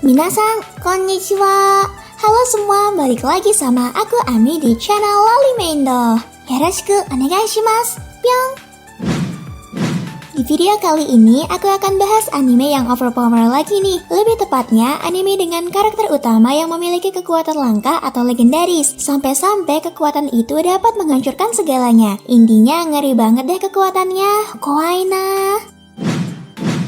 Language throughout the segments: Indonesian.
Minasan, konnichiwa. Halo semua, balik lagi sama aku Ami di channel Loli Meindo. Yoroshiku onegai shimasu. Pyong. Di video kali ini aku akan bahas anime yang overpower lagi nih. Lebih tepatnya anime dengan karakter utama yang memiliki kekuatan langka atau legendaris. Sampai-sampai kekuatan itu dapat menghancurkan segalanya. Intinya ngeri banget deh kekuatannya. Kawaii na.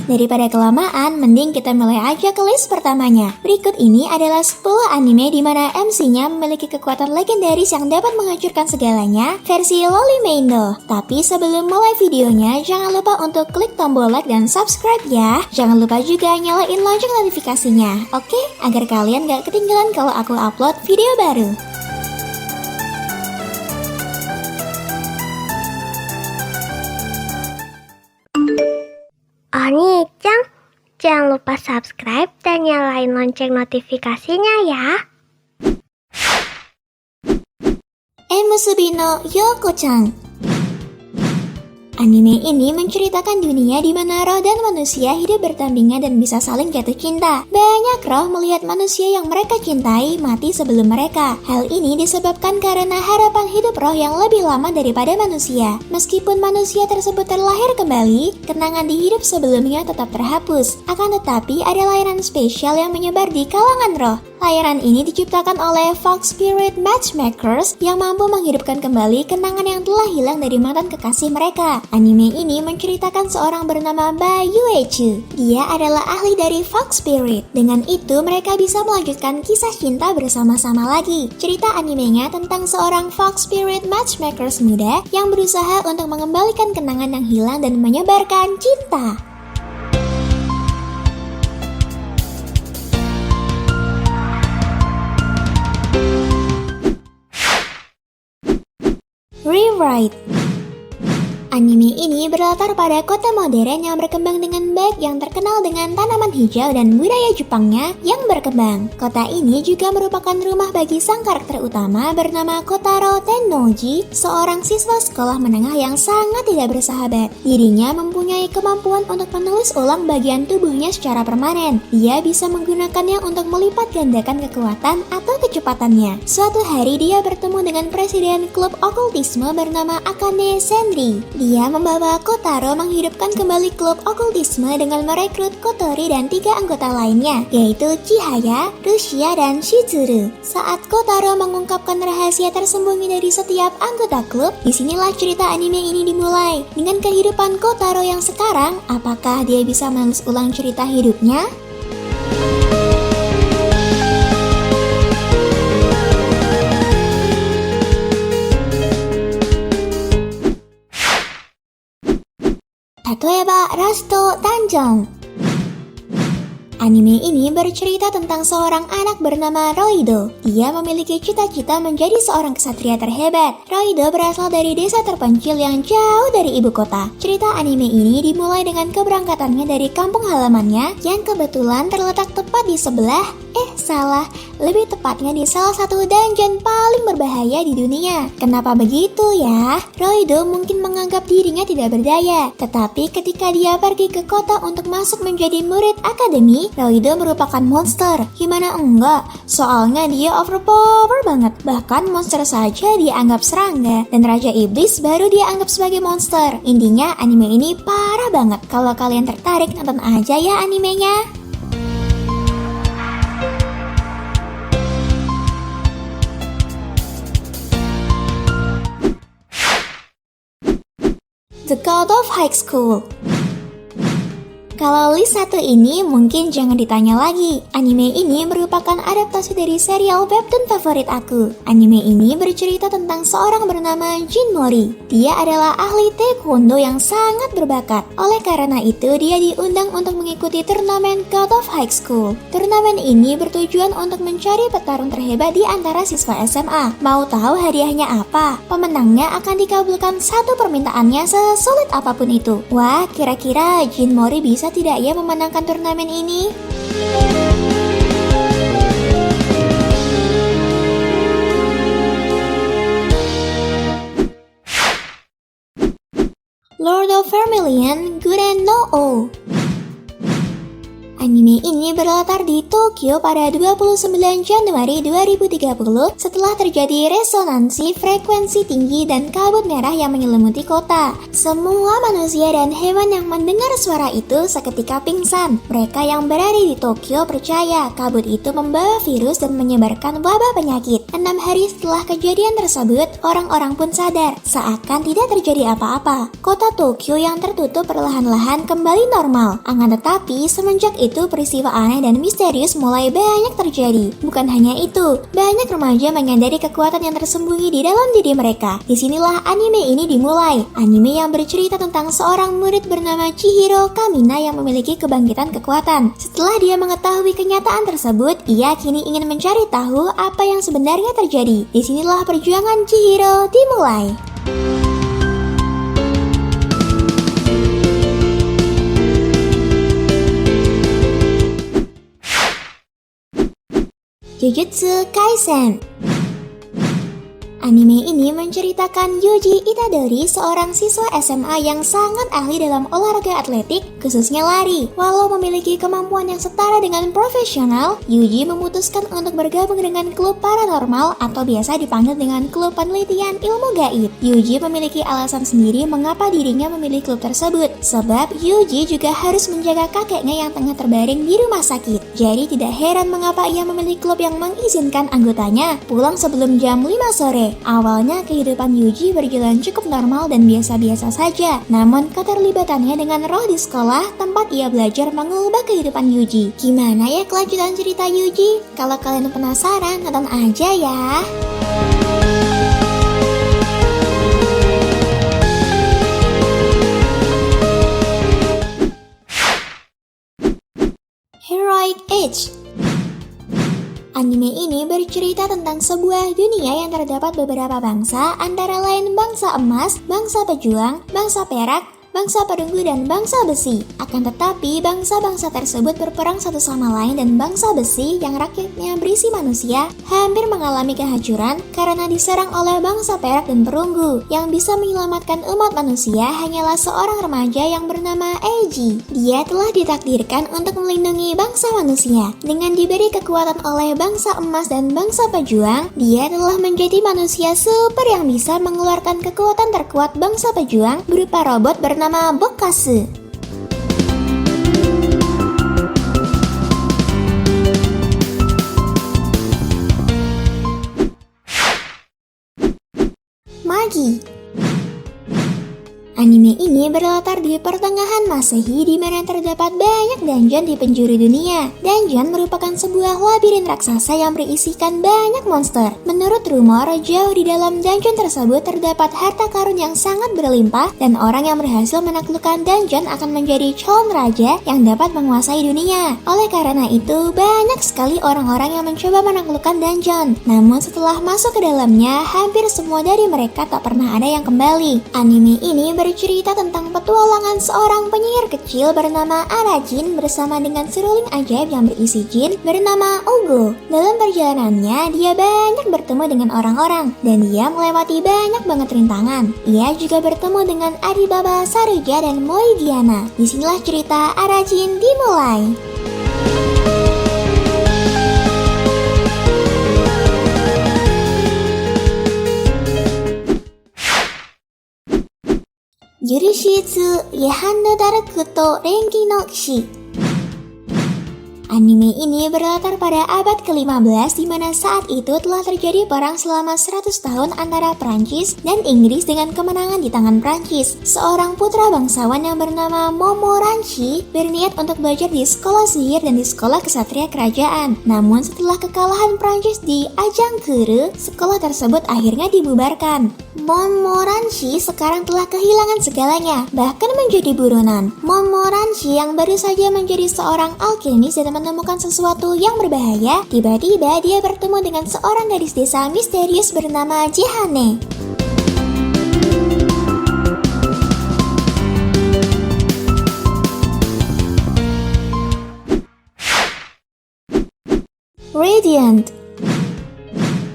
Daripada kelamaan, mending kita mulai aja ke list pertamanya. Berikut ini adalah 10 anime di mana MC-nya memiliki kekuatan legendaris yang dapat menghancurkan segalanya versi Loli Meindo. Tapi sebelum mulai videonya, jangan lupa untuk klik tombol like dan subscribe ya. Jangan lupa juga nyalain lonceng notifikasinya, oke? Agar kalian gak ketinggalan kalau aku upload video baru. Oni-chan, jangan lupa subscribe dan nyalain lonceng notifikasinya ya. Musubi no Yoko-chan. Anime ini menceritakan dunia di mana roh dan manusia hidup berdampingan dan bisa saling jatuh cinta. Banyak roh melihat manusia yang mereka cintai mati sebelum mereka. Hal ini disebabkan karena harapan hidup roh yang lebih lama daripada manusia. Meskipun manusia tersebut terlahir kembali, kenangan di hidup sebelumnya tetap terhapus. Akan tetapi ada layanan spesial yang menyebar di kalangan roh. Layanan ini diciptakan oleh Fox Spirit Matchmakers yang mampu menghidupkan kembali kenangan yang telah hilang dari mantan kekasih mereka. Anime ini menceritakan seorang bernama Ba Yuechu. Dia adalah ahli dari Fox Spirit. Dengan itu, mereka bisa melanjutkan kisah cinta bersama-sama lagi. Cerita animenya tentang seorang Fox Spirit Matchmakers muda yang berusaha untuk mengembalikan kenangan yang hilang dan menyebarkan cinta. Rewrite. Anime ini berlatar pada kota modern yang berkembang dengan baik yang terkenal dengan tanaman hijau dan budaya Jepangnya yang berkembang. Kota ini juga merupakan rumah bagi sang karakter utama bernama Kotaro Tennoji, seorang siswa sekolah menengah yang sangat tidak bersahabat. Dirinya mempunyai kemampuan untuk menulis ulang bagian tubuhnya secara permanen. Dia bisa menggunakannya untuk melipat gandakan kekuatan atau kecepatannya. Suatu hari dia bertemu dengan presiden klub okultisme bernama Akane Senri. Dia membawa Kotaro menghidupkan kembali klub okultisme dengan merekrut Kotori dan 3 anggota lainnya, yaitu Chihaya, Rushia, dan Shizuru. Saat Kotaro mengungkapkan rahasia tersembunyi dari setiap anggota klub, disinilah cerita anime ini dimulai. Dengan kehidupan Kotaro yang sekarang, apakah dia bisa menulis ulang cerita hidupnya? Tatoeba Rasto Danjong. Anime ini bercerita tentang seorang anak bernama Roido. Dia memiliki cita-cita menjadi seorang ksatria terhebat. Roido berasal dari desa terpencil yang jauh dari ibu kota. Cerita anime ini dimulai dengan keberangkatannya dari kampung halamannya yang kebetulan terletak tepat di sebelah, lebih tepatnya di salah satu dungeon paling berbahaya di dunia. Kenapa begitu ya? Roido mungkin menganggap dirinya tidak berdaya. Tetapi ketika dia pergi ke kota untuk masuk menjadi murid akademi, Roido merupakan monster. Gimana enggak? Soalnya dia overpower banget. Bahkan monster saja dianggap serangga. Dan Raja Iblis baru dianggap sebagai monster. Intinya anime ini parah banget. Kalau kalian tertarik, nonton aja ya animenya. The God of High School. Kalau list satu ini mungkin jangan ditanya lagi. Anime ini merupakan adaptasi dari serial webtoon favorit aku. Anime ini bercerita tentang seorang bernama Jin Mori. Dia adalah ahli taekwondo yang sangat berbakat. Oleh karena itu, dia diundang untuk mengikuti turnamen God of High School. Turnamen ini bertujuan untuk mencari petarung terhebat di antara siswa SMA. Mau tahu hadiahnya apa? Pemenangnya akan dikabulkan satu permintaannya sesulit apapun itu. Wah, kira-kira Jin Mori bisa tidak ya memenangkan turnamen ini? Lord of Vermilion, Gurren no O. Anime ini berlatar di Tokyo pada 29 Januari 2030 setelah terjadi resonansi frekuensi tinggi dan kabut merah yang menyelimuti kota. Semua manusia dan hewan yang mendengar suara itu seketika pingsan. Mereka yang berada di Tokyo percaya kabut itu membawa virus dan menyebarkan wabah penyakit. 6 hari setelah kejadian tersebut, orang-orang pun sadar seakan tidak terjadi apa-apa. Kota Tokyo yang tertutup perlahan-lahan kembali normal. Akan tetapi, semenjak itu peristiwa aneh dan misterius mulai banyak terjadi. Bukan hanya itu, banyak remaja menyadari kekuatan yang tersembunyi di dalam diri mereka. Disinilah anime ini dimulai. Anime yang bercerita tentang seorang murid bernama Chihiro Kamina yang memiliki kebangkitan kekuatan. Setelah dia mengetahui kenyataan tersebut, ia kini ingin mencari tahu apa yang sebenarnya terjadi. Disinilah perjuangan Chihiro dimulai. Jujutsu Kaisen. Anime ini menceritakan Yuji Itadori, seorang siswa SMA yang sangat ahli dalam olahraga atletik, khususnya lari. Walau memiliki kemampuan yang setara dengan profesional, Yuji memutuskan untuk bergabung dengan klub paranormal atau biasa dipanggil dengan klub penelitian ilmu gaib. Yuji memiliki alasan sendiri mengapa dirinya memilih klub tersebut, sebab Yuji juga harus menjaga kakeknya yang tengah terbaring di rumah sakit. Jadi tidak heran mengapa ia memilih klub yang mengizinkan anggotanya pulang sebelum jam 5 sore. Awalnya kehidupan Yuji berjalan cukup normal dan biasa-biasa saja. Namun keterlibatannya dengan roh di sekolah tempat ia belajar mengubah kehidupan Yuji. Gimana ya kelanjutan cerita Yuji? Kalau kalian penasaran, nonton aja ya. Heroic Age. Anime ini bercerita tentang sebuah dunia yang terdapat beberapa bangsa, antara lain bangsa emas, bangsa pejuang, bangsa perak, bangsa perunggu, dan bangsa besi. Akan tetapi, bangsa-bangsa tersebut berperang satu sama lain dan bangsa besi yang rakyatnya berisi manusia hampir mengalami kehancuran karena diserang oleh bangsa perak dan perunggu. Yang bisa menyelamatkan umat manusia hanyalah seorang remaja yang bernama Eiji. Dia telah ditakdirkan untuk melindungi bangsa manusia. Dengan diberi kekuatan oleh bangsa emas dan bangsa pejuang, dia telah menjadi manusia super yang bisa mengeluarkan kekuatan terkuat bangsa pejuang berupa robot bernama Bokasu. Magi. Anime ini berlatar di pertengahan Masehi di mana terdapat banyak dungeon di penjuru dunia. Dungeon merupakan sebuah labirin raksasa yang berisikan banyak monster. Menurut rumor, jauh di dalam dungeon tersebut terdapat harta karun yang sangat berlimpah dan orang yang berhasil menaklukkan dungeon akan menjadi calon raja yang dapat menguasai dunia. Oleh karena itu, banyak sekali orang-orang yang mencoba menaklukkan dungeon. Namun setelah masuk ke dalamnya, hampir semua dari mereka tak pernah ada yang kembali. Anime ini bercerita tentang petualangan seorang penyihir kecil bernama Arajin bersama dengan seruling ajaib yang berisi jin bernama Ugo. Dalam perjalanannya, dia banyak bertemu dengan orang-orang dan dia melewati banyak banget rintangan. Ia juga bertemu dengan Adibaba Saruja dan Moidiana. Disinilah cerita Arajin dimulai. Yurushitsu Yehando Daruku to Renki no Kishi. Anime ini berlatar pada abad ke-15 di mana saat itu telah terjadi perang selama 100 tahun antara Prancis dan Inggris dengan kemenangan di tangan Prancis. Seorang putra bangsawan yang bernama Momoranshi berniat untuk belajar di sekolah sihir dan di sekolah kesatria kerajaan. Namun setelah kekalahan Prancis di ajang Kuru, sekolah tersebut akhirnya dibubarkan. Momoranshi sekarang telah kehilangan segalanya, bahkan menjadi buronan. Momoranshi yang baru saja menjadi seorang alkemis dan menemukan sesuatu yang berbahaya, tiba-tiba dia bertemu dengan seorang gadis desa misterius bernama Jihane. Radiant.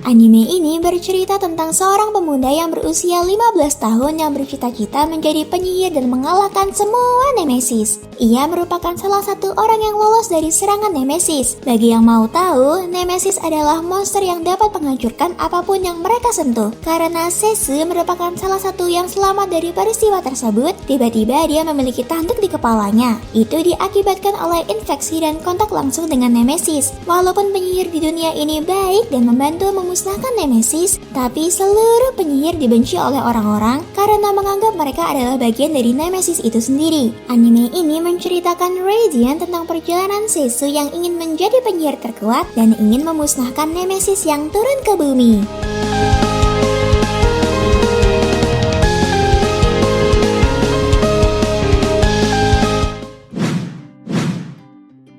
Anime ini bercerita tentang seorang pemuda yang berusia 15 tahun yang bercita-cita menjadi penyihir dan mengalahkan semua Nemesis. Ia merupakan salah satu orang yang lolos dari serangan Nemesis. Bagi yang mau tahu, Nemesis adalah monster yang dapat menghancurkan apapun yang mereka sentuh. Karena Sesu merupakan salah satu yang selamat dari peristiwa tersebut, tiba-tiba dia memiliki tanduk di kepalanya. Itu diakibatkan oleh infeksi dan kontak langsung dengan Nemesis. Walaupun penyihir di dunia ini baik dan membantu memusnahkan Nemesis, tapi seluruh penyihir dibenci oleh orang-orang karena menganggap mereka adalah bagian dari Nemesis itu sendiri. Anime ini menceritakan Radiant tentang perjalanan Sesu yang ingin menjadi penyihir terkuat dan ingin memusnahkan Nemesis yang turun ke bumi.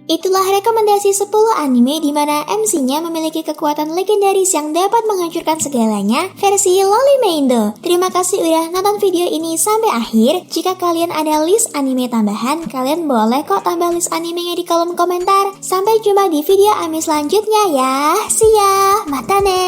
Itulah rekomendasi 10 anime di mana MC-nya memiliki kekuatan legendaris yang dapat menghancurkan segalanya versi Loli Indo. Terima kasih udah nonton video ini sampai akhir. Jika kalian ada list anime tambahan, kalian boleh kok tambah list animenya di kolom komentar. Sampai jumpa di video anime selanjutnya ya. See ya, mata ne!